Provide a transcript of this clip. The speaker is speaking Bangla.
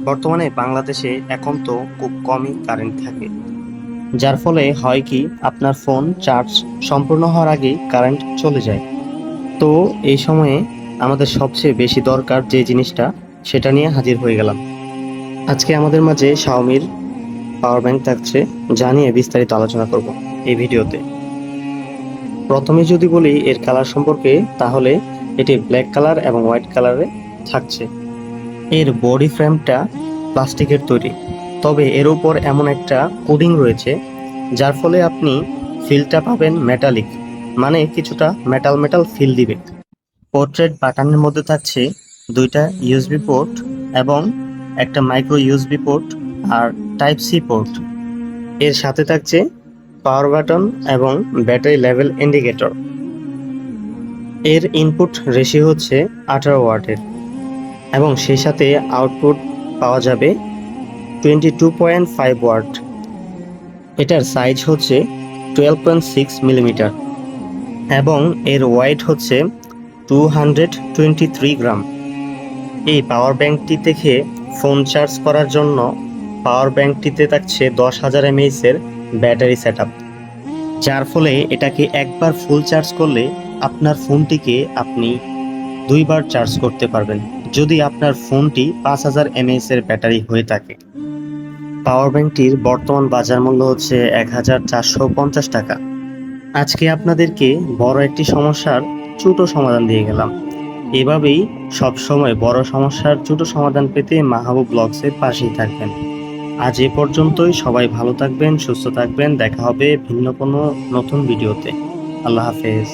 বর্তমানে বাংলাদেশে এখন তো খুব কমই কারেন্ট থাকে, যার ফলে হয় কি আপনার ফোন চার্জ সম্পূর্ণ হওয়ার আগেই কারেন্ট চলে যায়। তো এই সময়ে আমাদের সবচেয়ে বেশি দরকার যে জিনিসটা, সেটা নিয়ে হাজির হয়ে গেলাম। আজকে আমাদের মাঝে শাওমির পাওয়ার ব্যাংক থাকছে, যা নিয়ে বিস্তারিত আলোচনা করব এই ভিডিওতে। প্রথমে যদি বলি এর কালার সম্পর্কে, তাহলে এটি ব্ল্যাক কালার এবং হোয়াইট কালারে থাকছে। এর বডি ফ্রেমটা প্লাস্টিকের তৈরি, তবে এর উপর এমন একটা কোডিং রয়েছে যার ফলে আপনি ফিলটা পাবেন মেটালিক, মানে কিছুটা মেটাল মেটাল ফিল দিবে। পোর্ট্রেট বাটনের মধ্যে থাকছে দুইটা ইউএসবি পোর্ট এবং একটা মাইক্রো ইউএসবি পোর্ট আর টাইপ সি পোর্ট। এর সাথে থাকছে পাওয়ার বাটন এবং ব্যাটারি লেভেল ইন্ডিকেটর। এর ইনপুট রেশিও হচ্ছে 18 ওয়াটের এবং সেই সাথে আউটপুট পাওয়া যাবে 22.5 ওয়াট। এটার সাইজ হচ্ছে 12.6 মিলিমিটার এবং এর ওয়েট হচ্ছে 223 গ্রাম। এই পাওয়ার ব্যাংকটি থেকে ফোন চার্জ করার জন্য পাওয়ার ব্যাংকটিতে থাকছে 10,000 mAh এর ব্যাটারি সেটআপ, যার ফলে এটাকে একবার ফুল চার্জ করলে আপনার ফোনটিকে আপনি 2বার চার্জ করতে পারবেন, যদি আপনার ফোনটি 5,000 mAh এর ব্যাটারি হয়ে থাকে। পাওয়ার ব্যাংকটির বর্তমান বাজার মূল্য হচ্ছে 1,450 টাকা। আজকে আপনাদেরকে বড় একটি সমস্যার ছোট সমাধান দিয়ে গেলাম। এভাবেই সবসময় বড় সমস্যার ছোট সমাধান পেতে মাহবুব ব্লগসের পাশেই থাকবেন। আজ এ পর্যন্তই। সবাই ভালো থাকবেন, সুস্থ থাকবেন। দেখা হবে ভিন্ন কোনো নতুন ভিডিওতে। আল্লাহ হাফেজ।